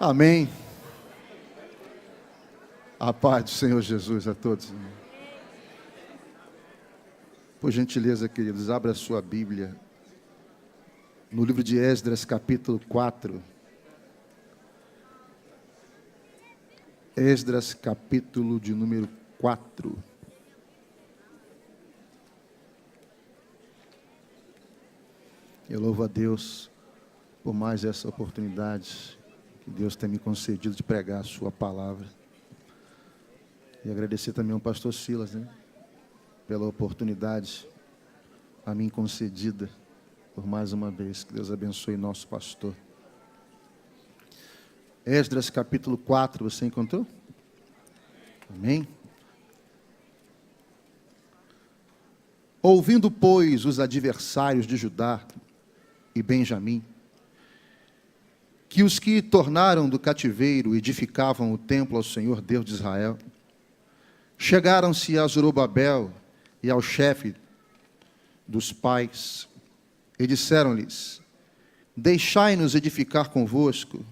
Amém. A paz do Senhor Jesus a todos. Por gentileza, queridos, abra a sua Bíblia no livro de Esdras, capítulo 4. Esdras, capítulo de número 4. Eu louvo a Deus por mais essa oportunidade que Deus tem me concedido de pregar a sua palavra. E agradecer também ao pastor Silas, pela oportunidade a mim concedida por mais uma vez. Que Deus abençoe nosso pastor. Esdras capítulo 4, você encontrou? Amém? Ouvindo, pois, os adversários de Judá e Benjamim, que os que tornaram do cativeiro edificavam o templo ao Senhor Deus de Israel, chegaram-se a Zorobabel e ao chefe dos pais, e disseram-lhes: deixai-nos edificar convosco,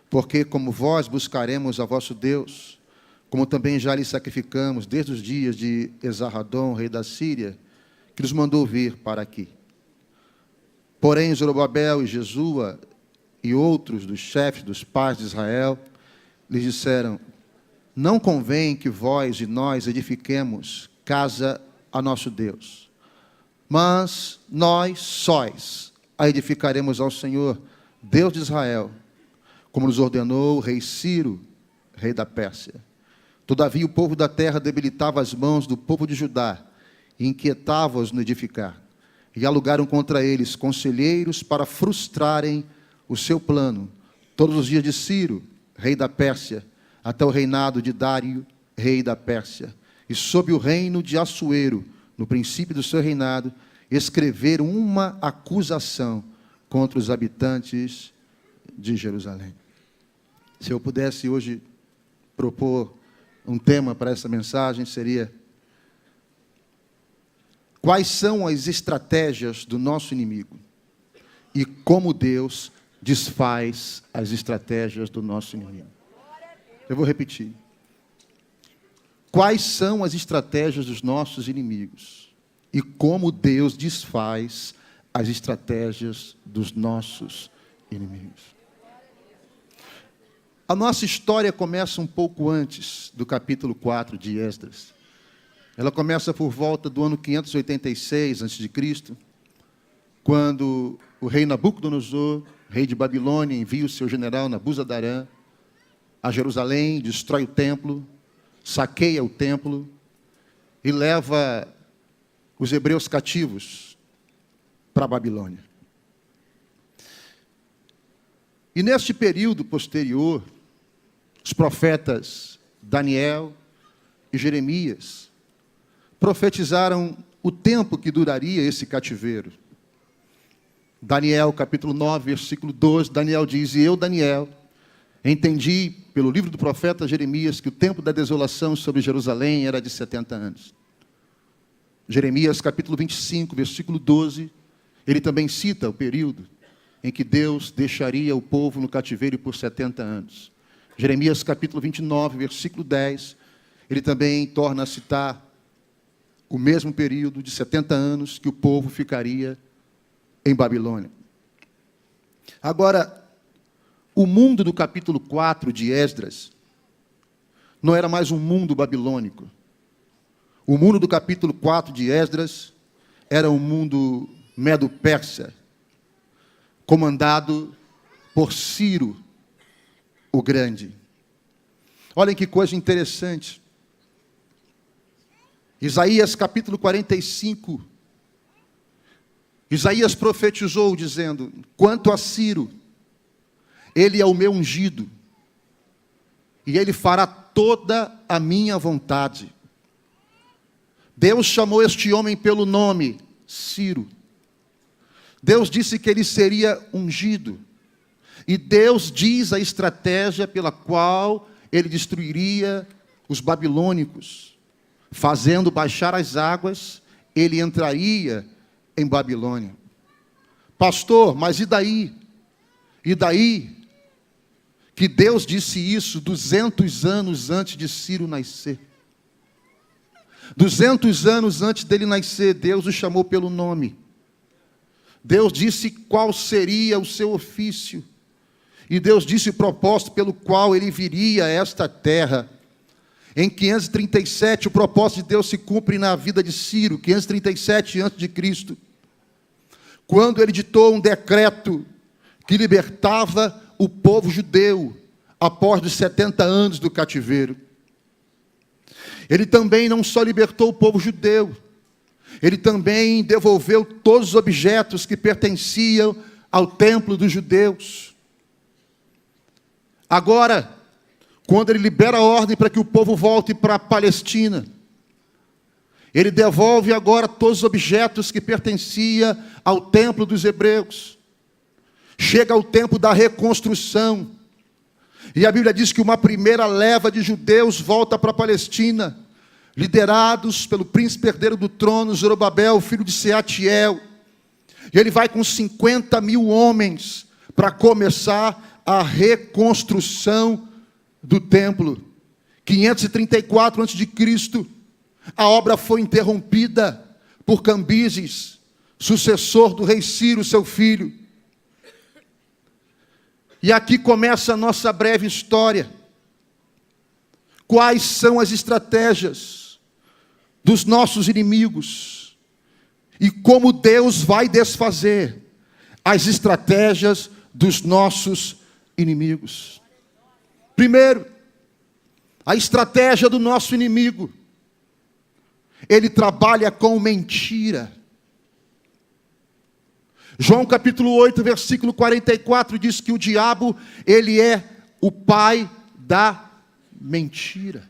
porque como vós buscaremos a vosso Deus, como também já lhe sacrificamos desde os dias de Esarhadom, rei da Síria, que nos mandou vir para aqui. Porém, Zorobabel e Jesua e outros dos chefes dos pais de Israel lhes disseram: não convém que vós e nós edifiquemos casa a nosso Deus, mas nós sóis a edificaremos ao Senhor, Deus de Israel, como nos ordenou o rei Ciro, rei da Pérsia. Todavia o povo da terra debilitava as mãos do povo de Judá e inquietava-os no edificar, e alugaram contra eles conselheiros para frustrarem o seu plano, todos os dias de Ciro, rei da Pérsia, até o reinado de Dário, rei da Pérsia. E sob o reino de Assuero, no princípio do seu reinado, escreveram uma acusação contra os habitantes de Jerusalém. Se eu pudesse hoje propor um tema para essa mensagem, seria: quais são as estratégias do nosso inimigo e como Deus desfaz as estratégias do nosso inimigo. Eu vou repetir. Quais são as estratégias dos nossos inimigos e como Deus desfaz as estratégias dos nossos inimigos. A nossa história começa um pouco antes do capítulo 4 de Esdras. Ela começa por volta do ano 586 a.C., quando o rei Nabucodonosor, rei de Babilônia, envia o seu general Nabuzadarã a Jerusalém, destrói o templo, saqueia o templo e leva os hebreus cativos para a Babilônia. E neste período posterior, os profetas Daniel e Jeremias profetizaram o tempo que duraria esse cativeiro. Daniel, capítulo 9, versículo 12, Daniel diz: e eu, Daniel, entendi pelo livro do profeta Jeremias que o tempo da desolação sobre Jerusalém era de 70 anos. Jeremias, capítulo 25, versículo 12, ele também cita o período em que Deus deixaria o povo no cativeiro por 70 anos. Jeremias, capítulo 29, versículo 10, ele também torna a citar o mesmo período de 70 anos que o povo ficaria em Babilônia. Agora, o mundo do capítulo 4 de Esdras não era mais um mundo babilônico. O mundo do capítulo 4 de Esdras era um mundo medo-persa, comandado por Ciro o Grande. Olhem que coisa interessante. Isaías capítulo 45, Isaías profetizou dizendo: quanto a Ciro, ele é o meu ungido, e ele fará toda a minha vontade. Deus chamou este homem pelo nome, Ciro. Deus disse que ele seria ungido. E Deus diz a estratégia pela qual ele destruiria os babilônicos. Fazendo baixar as águas, ele entraria em Babilônia. Pastor, mas e daí? E daí que Deus disse isso 200 anos antes de Ciro nascer. 200 anos antes dele nascer, Deus o chamou pelo nome. Deus disse qual seria o seu ofício. E Deus disse o propósito pelo qual ele viria a esta terra. Em 537, o propósito de Deus se cumpre na vida de Ciro, 537 a.C., quando ele ditou um decreto que libertava o povo judeu após os 70 anos do cativeiro. Ele também não só libertou o povo judeu, ele também devolveu todos os objetos que pertenciam ao templo dos judeus. Agora, quando ele libera a ordem para que o povo volte para a Palestina, ele devolve agora todos os objetos que pertenciam ao templo dos hebreus. Chega o tempo da reconstrução. E a Bíblia diz que uma primeira leva de judeus volta para a Palestina, liderados pelo príncipe herdeiro do trono, Zorobabel, filho de Seatiel. E ele vai com 50 mil homens para começar a reconstrução do templo. 534 a.C., a obra foi interrompida por Cambises, sucessor do rei Ciro, seu filho. E aqui começa a nossa breve história. Quais são as estratégias dos nossos inimigos? E como Deus vai desfazer as estratégias dos nossos inimigos? Primeiro, a estratégia do nosso inimigo. Ele trabalha com mentira. João capítulo 8, versículo 44 diz que o diabo, ele é o pai da mentira.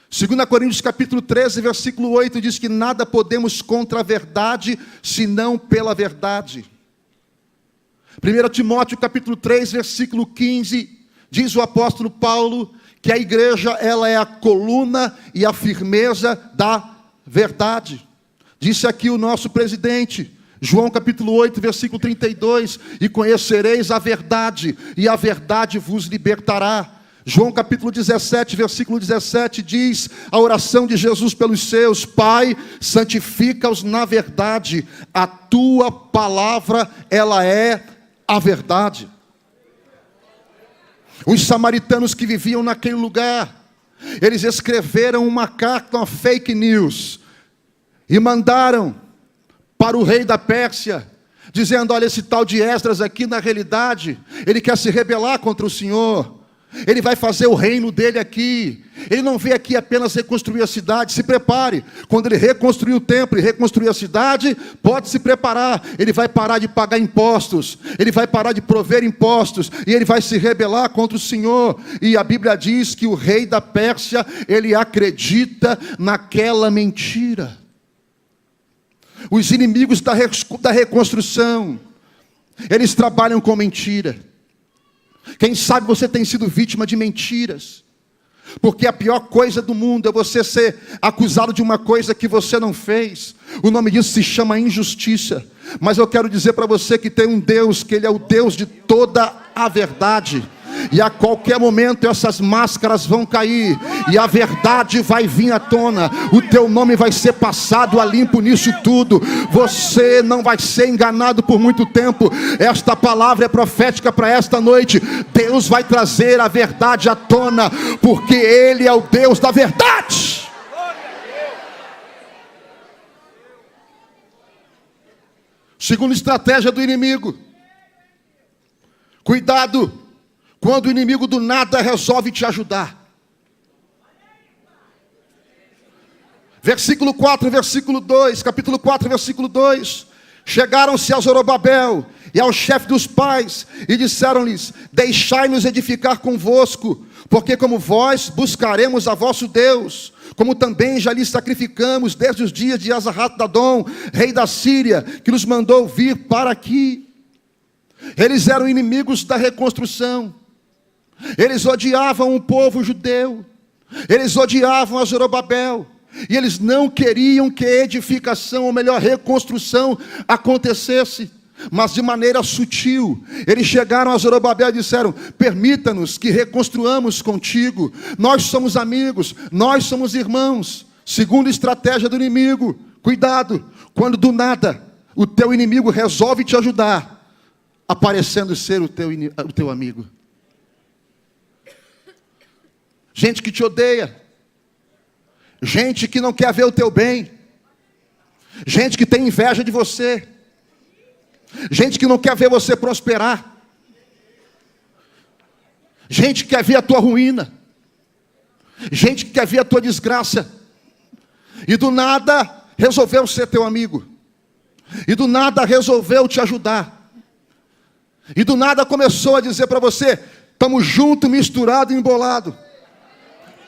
2 Coríntios capítulo 13, versículo 8 diz que nada podemos contra a verdade, senão pela verdade. 1 Timóteo capítulo 3, versículo 15, diz o apóstolo Paulo que a igreja, ela é a coluna e a firmeza da verdade. Disse aqui o nosso presidente, João capítulo 8, versículo 32, e conhecereis a verdade, e a verdade vos libertará. João capítulo 17, versículo 17, diz a oração de Jesus pelos seus: Pai, santifica-os na verdade, a tua palavra, ela é a verdade. Os samaritanos que viviam naquele lugar, eles escreveram uma carta, uma fake news, e mandaram para o rei da Pérsia, dizendo: olha, esse tal de Esdras aqui, na realidade, ele quer se rebelar contra o Senhor, ele vai fazer o reino dele aqui, ele não veio aqui apenas reconstruir a cidade. Se prepare, quando ele reconstruir o templo e reconstruir a cidade, pode se preparar, ele vai parar de pagar impostos, ele vai parar de prover impostos, e ele vai se rebelar contra o Senhor. E a Bíblia diz que o rei da Pérsia, ele acredita naquela mentira. Os inimigos da reconstrução, eles trabalham com mentira. Quem sabe você tem sido vítima de mentiras, porque a pior coisa do mundo é você ser acusado de uma coisa que você não fez. O nome disso se chama injustiça. Mas eu quero dizer para você que tem um Deus, que Ele é o Deus de toda a verdade. E a qualquer momento essas máscaras vão cair, e a verdade vai vir à tona. O teu nome vai ser passado a limpo nisso tudo. Você não vai ser enganado por muito tempo. Esta palavra é profética para esta noite. Deus vai trazer a verdade à tona, porque Ele é o Deus da verdade. Segunda estratégia do inimigo: cuidado quando o inimigo do nada resolve te ajudar. Versículo 4, versículo 2, capítulo 4, versículo 2. Chegaram-se a Zorobabel e ao chefe dos pais e disseram-lhes: deixai-nos edificar convosco, porque como vós buscaremos a vosso Deus, como também já lhe sacrificamos desde os dias de Asarhat-Dadon, rei da Síria, que nos mandou vir para aqui. Eles eram inimigos da reconstrução. Eles odiavam o povo judeu, eles odiavam a Zorobabel, e eles não queriam que a edificação, ou melhor, reconstrução, acontecesse. mas de maneira sutil. Eles chegaram a Zorobabel e disseram: permita-nos que reconstruamos contigo. Nós somos amigos, nós somos irmãos. Segunda estratégia do inimigo: cuidado, quando do nada o teu inimigo resolve te ajudar, aparecendo ser o teu amigo. Gente que te odeia, gente que não quer ver o teu bem, gente que tem inveja de você, gente que não quer ver você prosperar, gente que quer ver a tua ruína, gente que quer ver a tua desgraça, e do nada resolveu ser teu amigo, e do nada resolveu te ajudar, e do nada começou a dizer para você: estamos juntos, misturado e embolado,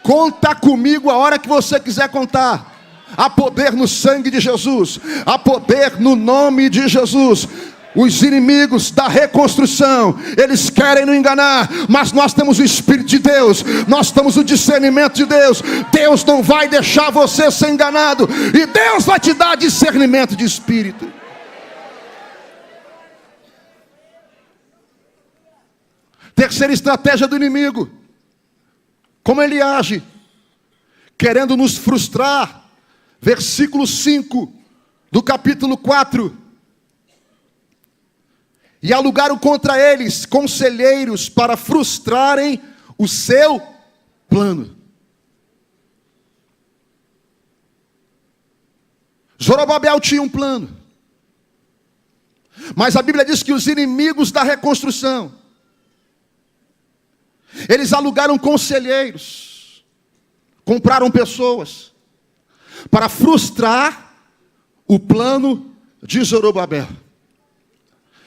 conta comigo a hora que você quiser contar. Há poder no sangue de Jesus, há poder no nome de Jesus. Os inimigos da reconstrução, eles querem nos enganar, mas nós temos o Espírito de Deus, nós temos o discernimento de Deus. Deus não vai deixar você ser enganado, e Deus vai te dar discernimento de espírito. Terceira estratégia do inimigo: como ele age? Querendo nos frustrar. Versículo 5 do capítulo 4. E alugaram contra eles conselheiros para frustrarem o seu plano. Zorobabel tinha um plano, mas a Bíblia diz que os inimigos da reconstrução, eles alugaram conselheiros, compraram pessoas para frustrar o plano de Zorobabel.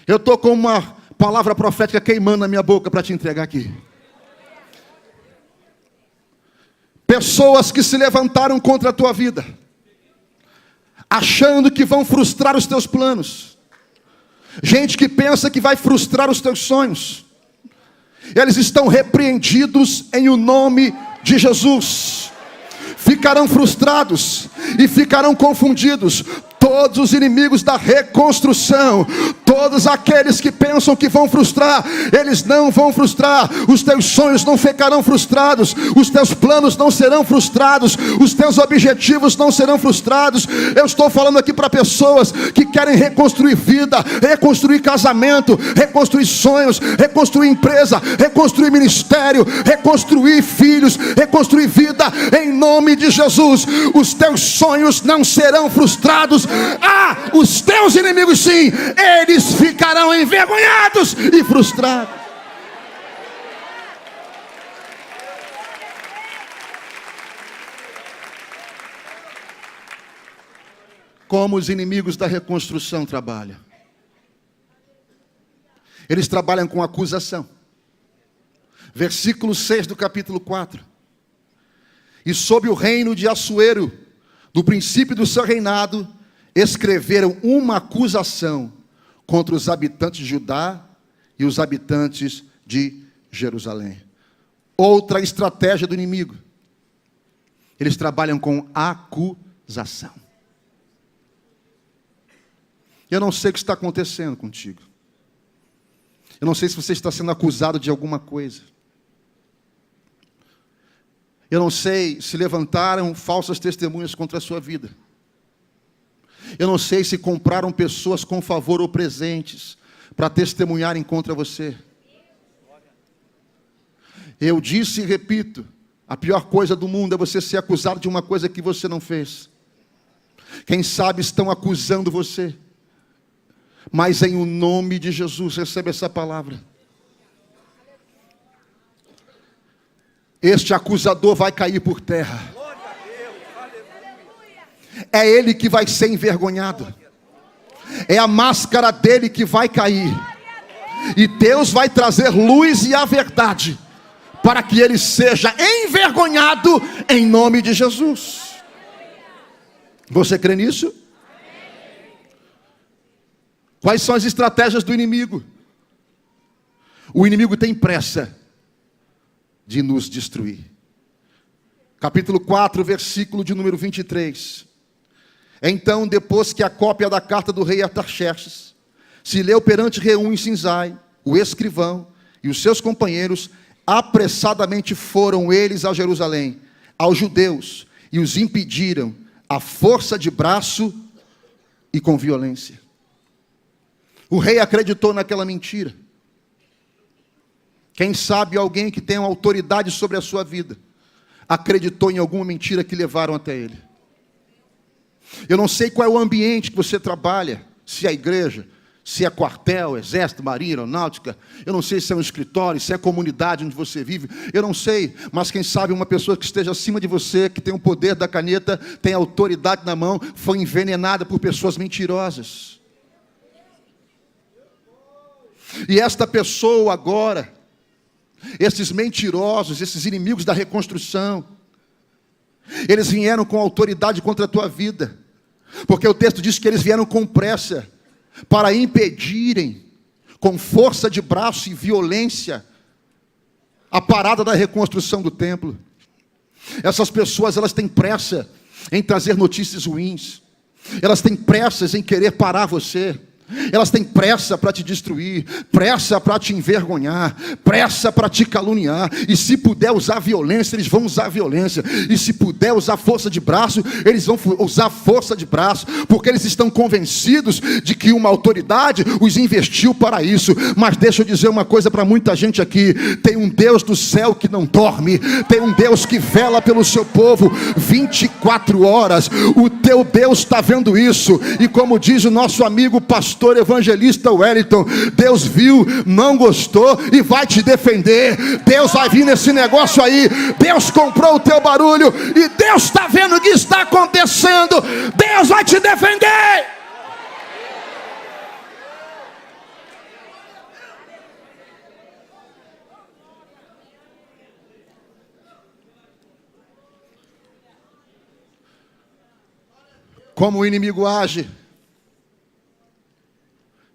Eu estou com uma palavra profética queimando na minha boca para te entregar aqui. Pessoas que se levantaram contra a tua vida, achando que vão frustrar os teus planos. Gente que pensa que vai frustrar os teus sonhos. Eles estão repreendidos em o nome de Jesus. Ficarão frustrados e ficarão confundidos todos os inimigos da reconstrução, todos aqueles que pensam que vão frustrar, eles não vão frustrar. Os teus sonhos não ficarão frustrados, os teus planos não serão frustrados, os teus objetivos não serão frustrados. Eu estou falando aqui para pessoas que querem reconstruir vida, reconstruir casamento, reconstruir sonhos, reconstruir empresa, reconstruir ministério, reconstruir filhos, reconstruir vida, em nome de Jesus. Os teus sonhos não serão frustrados. Os teus inimigos sim, eles ficarão envergonhados e frustrados. Como os inimigos da reconstrução trabalham? Eles trabalham com acusação. Versículo 6 do capítulo 4. E sob o reino de Assuero, do princípio do seu reinado, escreveram uma acusação contra os habitantes de Judá e os habitantes de Jerusalém. Outra estratégia do inimigo: eles trabalham com acusação. Eu não sei o que está acontecendo contigo. Eu não sei se você está sendo acusado de alguma coisa. Eu não sei se levantaram falsas testemunhas contra a sua vida. Eu não sei se compraram pessoas com favor ou presentes para testemunharem contra você. Eu disse e repito: a pior coisa do mundo é você ser acusado de uma coisa que você não fez. Quem sabe estão acusando você, mas em o nome de Jesus, receba essa palavra. Este acusador vai cair por terra. É ele que vai ser envergonhado. É a máscara dele que vai cair. E Deus vai trazer luz e a verdade, para que ele seja envergonhado em nome de Jesus. Você crê nisso? Quais são as estratégias do inimigo? O inimigo tem pressa de nos destruir. Capítulo 4, versículo de número 23. Então, depois que a cópia da carta do rei Artaxerxes se leu perante Reum em Sinzai, o escrivão e os seus companheiros, apressadamente foram eles a Jerusalém, aos judeus, e os impediram, à força de braço e com violência. O rei acreditou naquela mentira. Quem sabe alguém que tem uma autoridade sobre a sua vida acreditou em alguma mentira que levaram até ele. Eu não sei qual é o ambiente que você trabalha, se é igreja, se é quartel, exército, marinha, aeronáutica. Eu não sei se é um escritório, se é a comunidade onde você vive. Eu não sei, mas quem sabe uma pessoa que esteja acima de você, que tem o poder da caneta, tem a autoridade na mão, foi envenenada por pessoas mentirosas. E esta pessoa agora, esses mentirosos, esses inimigos da reconstrução, eles vieram com autoridade contra a tua vida, porque o texto diz que eles vieram com pressa, para impedirem, com força de braço e violência, a parada da reconstrução do templo. Essas pessoas, elas têm pressa em trazer notícias ruins, elas têm pressas em querer parar você. Elas têm pressa para te destruir, pressa para te envergonhar, pressa para te caluniar. E se puder usar violência, eles vão usar violência. E se puder usar força de braço, eles vão usar força de braço, porque eles estão convencidos de que uma autoridade os investiu para isso. Mas deixa eu dizer uma coisa para muita gente aqui: tem um Deus do céu que não dorme, tem um Deus que vela pelo seu povo 24 horas. O teu Deus está vendo isso. E como diz o nosso amigo pastor evangelista Wellington, Deus viu, não gostou e vai te defender. Deus vai vir nesse negócio aí. Deus comprou o teu barulho e Deus está vendo o que está acontecendo. Deus vai te defender. Como o inimigo age?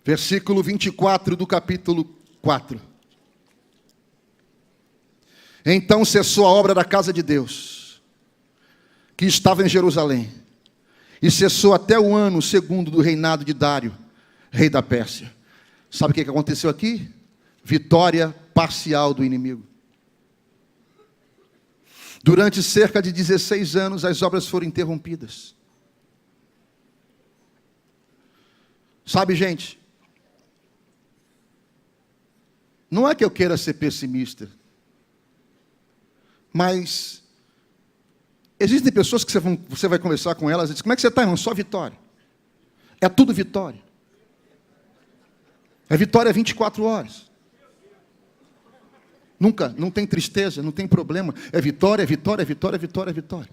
Versículo 24 do capítulo 4. Então cessou a obra da casa de Deus, que estava em Jerusalém, e cessou até o ano segundo do reinado de Dário, rei da Pérsia. Sabe o que aconteceu aqui? Vitória parcial do inimigo. Durante cerca de 16 anos, as obras foram interrompidas. Sabe, gente, não é que eu queira ser pessimista, mas existem pessoas que você vai conversar com elas e diz: como é que você está, irmão? Só vitória. É tudo vitória. É vitória 24 horas. Nunca, não tem tristeza, não tem problema. É vitória, é vitória, é vitória, é vitória, é vitória.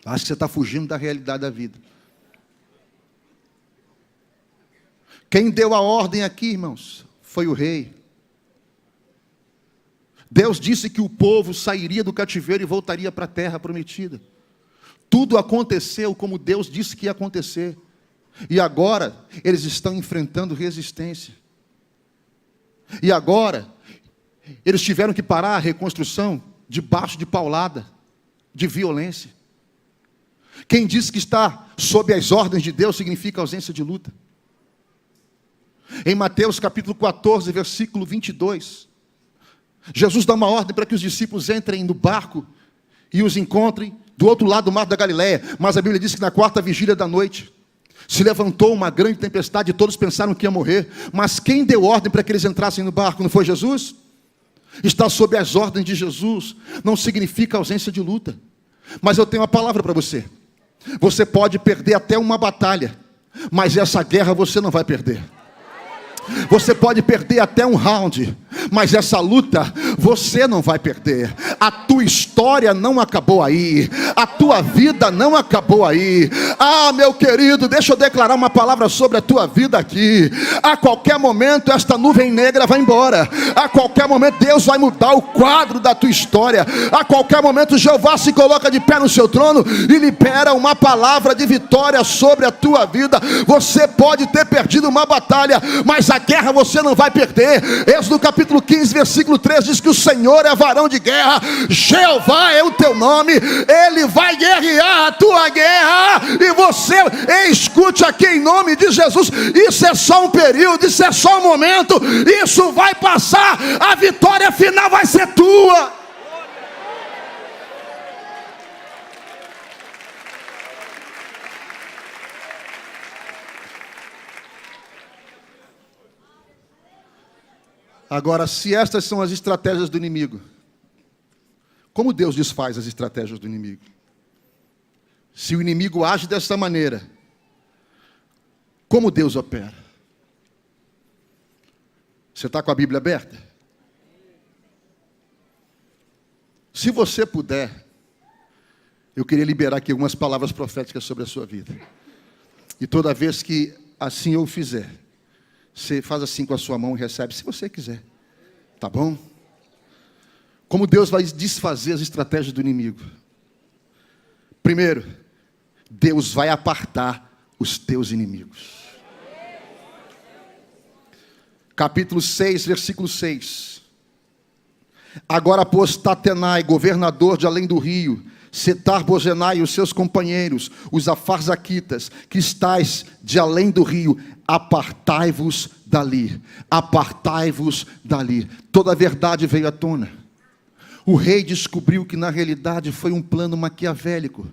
Acho que você está fugindo da realidade da vida. Quem deu a ordem aqui, irmãos, foi o rei. Deus disse que o povo sairia do cativeiro e voltaria para a terra prometida. Tudo aconteceu como Deus disse que ia acontecer. E agora, eles estão enfrentando resistência. E agora, eles tiveram que parar a reconstrução debaixo de paulada, de violência. Quem disse que está sob as ordens de Deus significa ausência de luta. Em Mateus capítulo 14, versículo 22, Jesus dá uma ordem para que os discípulos entrem no barco e os encontrem do outro lado do mar da Galileia. Mas a Bíblia diz que na quarta vigília da noite se levantou uma grande tempestade e todos pensaram que ia morrer. Mas quem deu ordem para que eles entrassem no barco? Não foi Jesus? Estar sob as ordens de Jesus não significa ausência de luta. Mas eu tenho uma palavra para você. Você pode perder até uma batalha, mas essa guerra você não vai perder. Você pode perder até um round, mas essa luta você não vai perder. A tua história não acabou aí. A tua vida não acabou aí. Ah, meu querido, deixa eu declarar uma palavra sobre a tua vida aqui. A qualquer momento esta nuvem negra vai embora. A qualquer momento Deus vai mudar o quadro da tua história. A qualquer momento Jeová se coloca de pé no seu trono e libera uma palavra de vitória sobre a tua vida. Você pode ter perdido uma batalha, mas a guerra você não vai perder. Êxodo capítulo capítulo 15, versículo 3 diz que o Senhor é varão de guerra, Jeová é o teu nome, Ele vai guerrear a tua guerra, e você, escute aqui em nome de Jesus, isso é só um período, isso é só um momento, isso vai passar, a vitória final vai ser tua. Agora, se estas são as estratégias do inimigo, como Deus desfaz as estratégias do inimigo? Se o inimigo age dessa maneira, como Deus opera? Você está com a Bíblia aberta? Se você puder, eu queria liberar aqui algumas palavras proféticas sobre a sua vida. E toda vez que assim eu fizer, você faz assim com a sua mão e recebe, se você quiser. Tá bom? Como Deus vai desfazer as estratégias do inimigo? Primeiro, Deus vai apartar os teus inimigos. Capítulo 6, versículo 6. Agora, pois, Tatenai, governador de além do rio, Setar-Bozenai e os seus companheiros, os afarzaquitas, que estáis de além do rio, apartai-vos dali, apartai-vos dali. Toda a verdade veio à tona. O rei descobriu que na realidade foi um plano maquiavélico,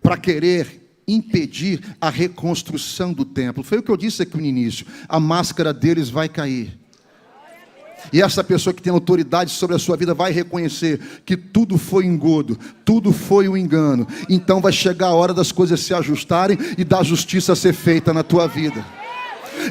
para querer impedir a reconstrução do templo. Foi o que eu disse aqui no início, a máscara deles vai cair. E essa pessoa que tem autoridade sobre a sua vida vai reconhecer que tudo foi engodo, tudo foi um engano. Então vai chegar a hora das coisas se ajustarem e da justiça ser feita na tua vida.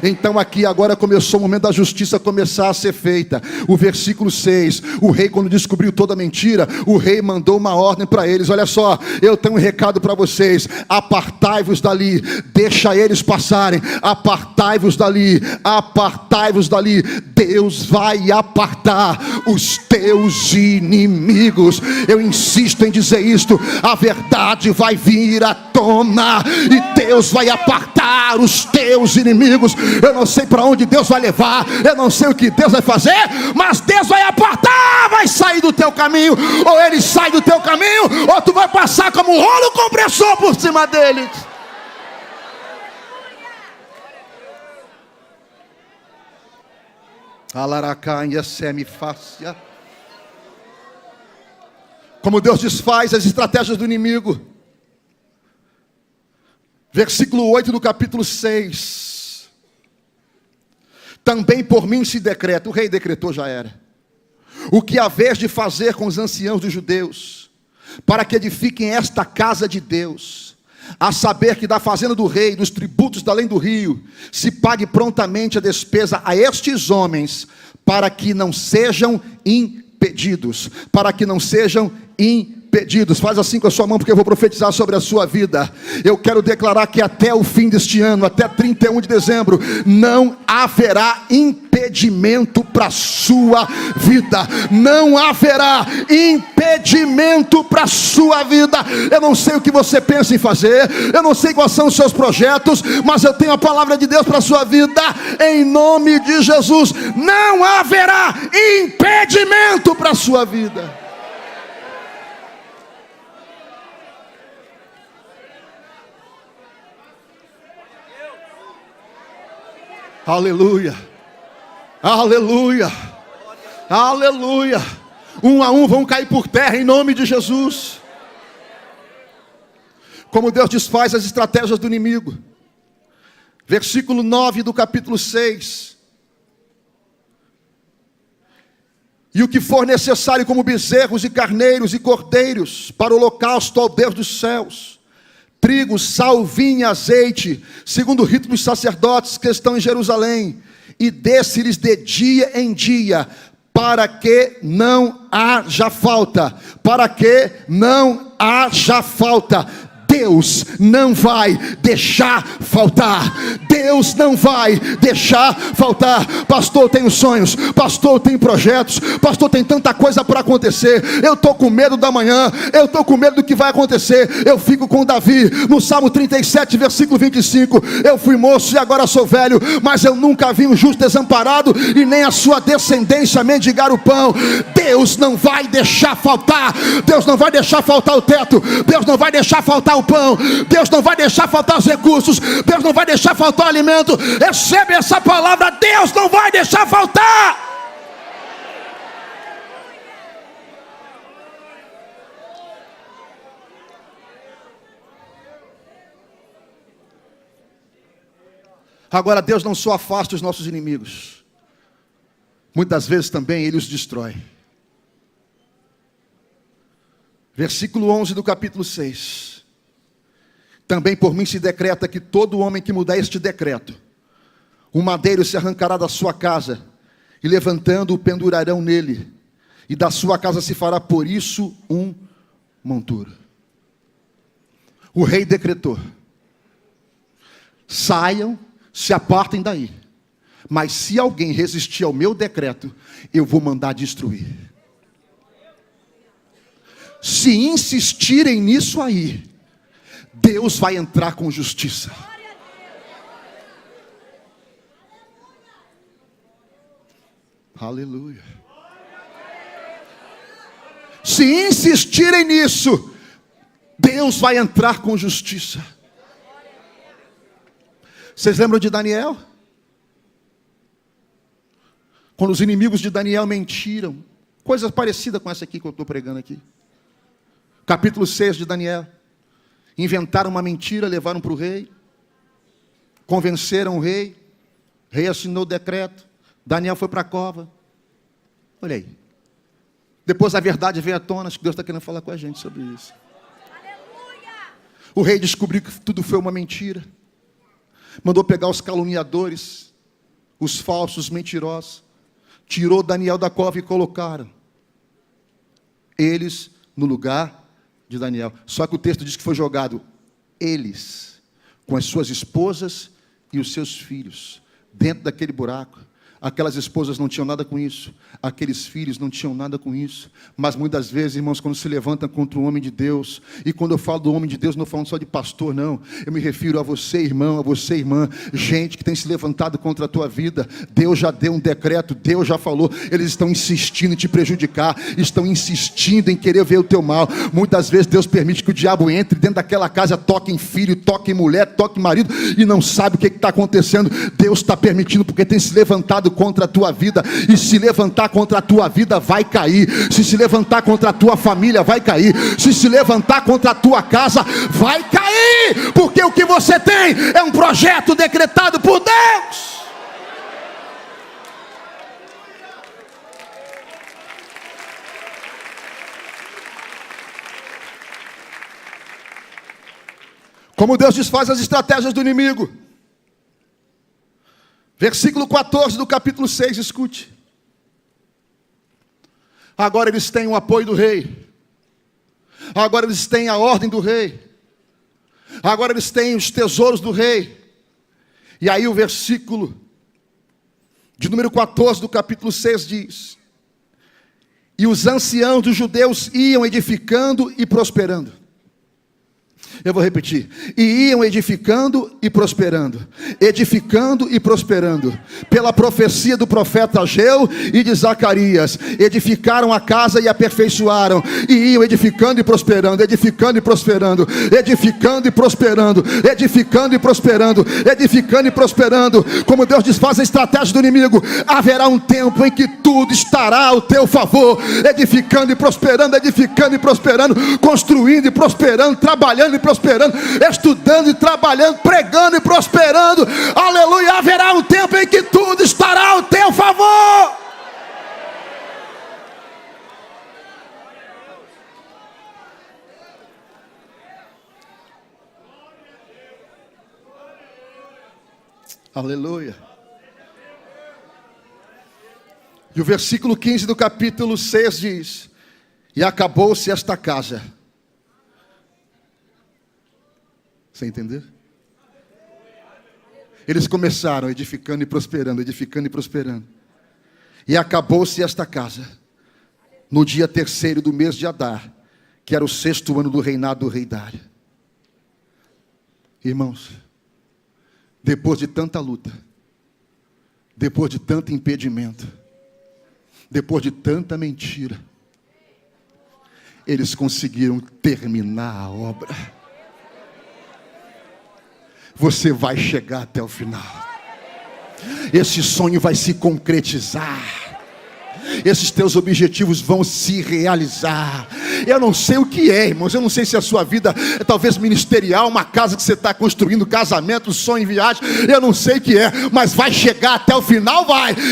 Então aqui agora começou o momento da justiça começar a ser feita. O versículo 6, o rei, quando descobriu toda a mentira, o rei mandou uma ordem para eles: olha só, eu tenho um recado para vocês, apartai-vos dali, deixa eles passarem, apartai-vos dali, apartai-vos dali. Deus vai apartar os teus inimigos. Eu insisto em dizer isto, a verdade vai vir à tona, e Deus vai apartar os teus inimigos. Eu não sei para onde Deus vai levar, eu não sei o que Deus vai fazer, mas Deus vai apartar, vai sair do teu caminho, ou ele sai do teu caminho, ou tu vai passar como um rolo compressor por cima deles. Alaracanha semifácia. Como Deus desfaz as estratégias do inimigo. Versículo 8 do capítulo 6. Também por mim se decreta, o rei decretou, já era, o que haveis de fazer com os anciãos dos judeus, para que edifiquem esta casa de Deus, a saber que da fazenda do rei, dos tributos da além do rio, se pague prontamente a despesa a estes homens, para que não sejam impedidos, para que não sejam impedidos. Faz assim com a sua mão, porque eu vou profetizar sobre a sua vida. Eu quero declarar que até o fim deste ano, até 31 de dezembro, não haverá impedimento para a sua vida. Não haverá impedimento para a sua vida. Eu não sei o que você pensa em fazer, eu não sei quais são os seus projetos, mas eu tenho a palavra de Deus para a sua vida, em nome de Jesus. Não haverá impedimento para a sua vida. Aleluia, aleluia, aleluia. Um a um vão cair por terra em nome de Jesus. Como Deus desfaz as estratégias do inimigo. Versículo 9 do capítulo 6. E o que for necessário como bezerros e carneiros e cordeiros para o holocausto ao Deus dos céus, trigo, sal, vinho e azeite, segundo o rito dos sacerdotes que estão em Jerusalém, e desse-lhes de dia em dia, para que não haja falta, para que não haja falta. Deus não vai deixar faltar. Deus não vai deixar faltar. Pastor, eu tenho sonhos. Pastor, eu tenho projetos. Pastor, tem tanta coisa para acontecer. Eu estou com medo da manhã. Eu estou com medo do que vai acontecer. Eu fico com Davi no Salmo 37, versículo 25. Eu fui moço e agora sou velho, mas eu nunca vi um justo desamparado e nem a sua descendência mendigar o pão. Deus não vai deixar faltar. Deus não vai deixar faltar o teto. Deus não vai deixar faltar o pão. Deus não vai deixar faltar os recursos. Deus não vai deixar faltar o alimento. Recebe essa palavra. Deus não vai deixar faltar. Agora, Deus não só afasta os nossos inimigos, muitas vezes também Ele os destrói. Versículo 11 do capítulo 6. Também por mim se decreta que todo homem que mudar este decreto, um madeiro se arrancará da sua casa, e levantando o pendurarão nele, e da sua casa se fará por isso um monturo. O rei decretou: saiam, se apartem daí, mas se alguém resistir ao meu decreto, eu vou mandar destruir. Se insistirem nisso aí, Deus vai entrar com justiça. Aleluia. Se insistirem nisso, Deus vai entrar com justiça. Vocês lembram de Daniel? Quando os inimigos de Daniel mentiram, coisa parecida com essa aqui que eu estou pregando aqui. Capítulo 6 de Daniel. Inventaram uma mentira, levaram para o rei, convenceram o rei assinou o decreto, Daniel foi para a cova. Olha aí. Depois a verdade veio à tona, acho que Deus está querendo falar com a gente sobre isso. Aleluia! O rei descobriu que tudo foi uma mentira. Mandou pegar os caluniadores, os falsos, mentirosos. Tirou Daniel da cova e colocaram eles no lugar de Daniel. Só que o texto diz que foi jogado eles, com as suas esposas e os seus filhos, dentro daquele buraco. Aquelas esposas não tinham nada com isso, aqueles filhos não tinham nada com isso, mas muitas vezes, irmãos, quando se levantam contra o homem de Deus, e quando eu falo do homem de Deus, não estou falando só de pastor, não, eu me refiro a você, irmão, a você, irmã, gente que tem se levantado contra a tua vida. Deus já deu um decreto, Deus já falou, eles estão insistindo em te prejudicar, estão insistindo em querer ver o teu mal. Muitas vezes Deus permite que o diabo entre dentro daquela casa, toque em filho, toque em mulher, toque em marido, e não sabe o que está acontecendo. Deus está permitindo, porque tem se levantado contra a tua vida, e se levantar contra a tua vida vai cair, se levantar contra a tua família vai cair, se levantar contra a tua casa vai cair, porque o que você tem é um projeto decretado por Deus. Como Deus desfaz as estratégias do inimigo. Versículo 14 do capítulo 6, escute. Agora eles têm o apoio do rei. Agora eles têm a ordem do rei. Agora eles têm os tesouros do rei. E aí o versículo de número 14 do capítulo 6 diz: e os anciãos dos judeus iam edificando e prosperando. Eu vou repetir. E iam edificando e prosperando. Edificando e prosperando. Pela profecia do profeta Ageu e de Zacarias. Edificaram a casa e aperfeiçoaram. E iam edificando e prosperando. Edificando e prosperando. Edificando e prosperando. Edificando e prosperando. Edificando e prosperando. Como Deus desfaz a estratégia do inimigo, haverá um tempo em que tudo estará ao teu favor. Edificando e prosperando. Edificando e prosperando. Construindo e prosperando. Trabalhando e prosperando, estudando e trabalhando, pregando e prosperando. Aleluia, haverá um tempo em que tudo estará ao teu favor. Aleluia. E o versículo 15 do capítulo 6 diz: e acabou-se esta casa Você entendeu? Eles começaram edificando e prosperando, edificando e prosperando. E acabou-se esta casa no dia 3º do mês de Adar, que era o 6º ano do reinado do rei Dário. Irmãos, depois de tanta luta, depois de tanto impedimento, depois de tanta mentira, eles conseguiram terminar a obra. Você vai chegar até o final. Esse sonho vai se concretizar. Esses teus objetivos vão se realizar. Eu não sei o que é, irmãos. Eu não sei se a sua vida é talvez ministerial, uma casa que você está construindo, casamento, sonho, viagem. Eu não sei o que é, mas vai chegar até o final,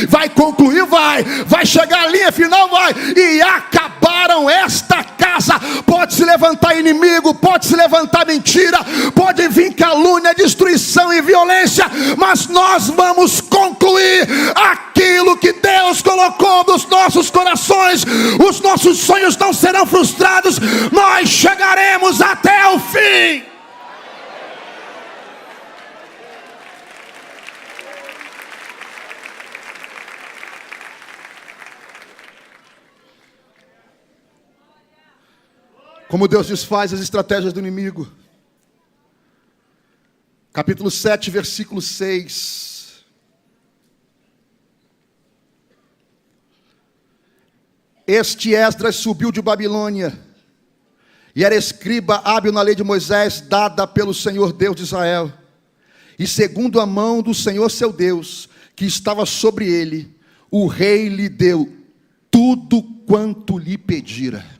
vai concluir, vai chegar à linha final, e acabaram esta casa. Pode se levantar inimigo, pode se levantar mentira, pode vir calúnia, destruição e violência, mas nós vamos concluir aquilo que Deus colocou nos nossos corações. Os nossos sonhos não serão frustrados, nós chegaremos até o fim. Como Deus desfaz as estratégias do inimigo. Capítulo 7, versículo 6. Este Esdras subiu de Babilônia, e era escriba hábil na lei de Moisés, dada pelo Senhor Deus de Israel. E segundo a mão do Senhor seu Deus, que estava sobre ele, o rei lhe deu tudo quanto lhe pedira.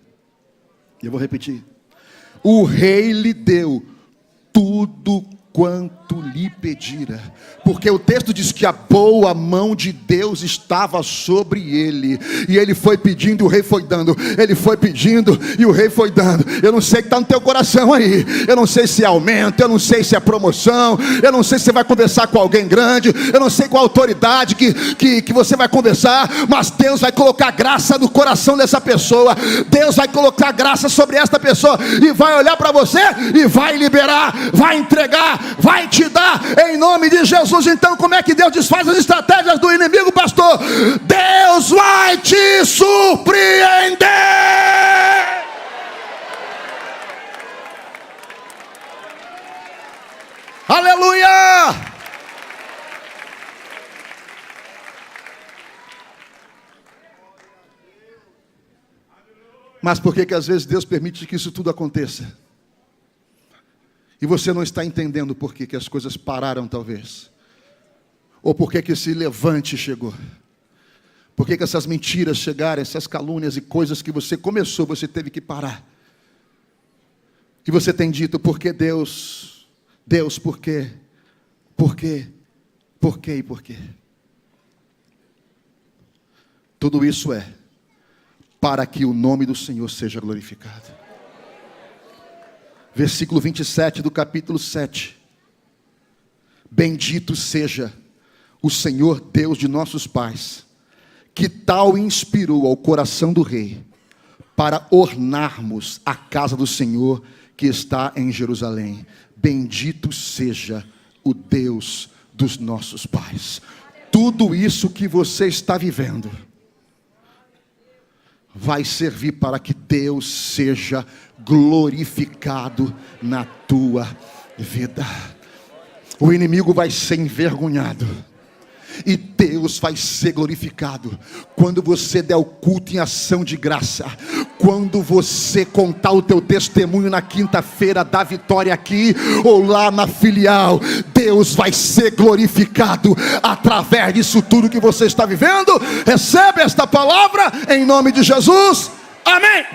Eu vou repetir. O rei lhe deu tudo quanto lhe pedira, porque o texto diz que a boa mão de Deus estava sobre ele, e ele foi pedindo e o rei foi dando, ele foi pedindo e o rei foi dando. Eu não sei o que está no teu coração aí, eu não sei se é aumento, eu não sei se é promoção, eu não sei se você vai conversar com alguém grande, eu não sei qual autoridade que você vai conversar, mas Deus vai colocar graça no coração dessa pessoa. Deus vai colocar graça sobre esta pessoa, e vai olhar para você, e vai liberar, vai entregar, vai te dar, em nome de Jesus. Então, como é que Deus desfaz as estratégias do inimigo, pastor? Deus vai te surpreender. Aleluia! Mas por que às vezes Deus permite que isso tudo aconteça? E você não está entendendo por que as coisas pararam, talvez. Ou por que esse levante chegou. Por que essas mentiras chegaram, essas calúnias e coisas que você começou, você teve que parar. Que você tem dito, por que Deus? Deus, por quê? Por quê? Por quê e por quê? Tudo isso é para que o nome do Senhor seja glorificado. Versículo 27 do capítulo 7. Bendito seja o Senhor Deus de nossos pais, que tal inspirou ao coração do rei, para ornarmos a casa do Senhor que está em Jerusalém. Bendito seja o Deus dos nossos pais. Tudo isso que você está vivendo vai servir para que Deus seja glorificado na tua vida. O inimigo vai ser envergonhado e Deus vai ser glorificado quando você der o culto em ação de graça, quando você contar o teu testemunho na quinta-feira da vitória aqui ou lá na filial. Deus vai ser glorificado através disso tudo que você está vivendo. Recebe esta palavra em nome de Jesus. Amém.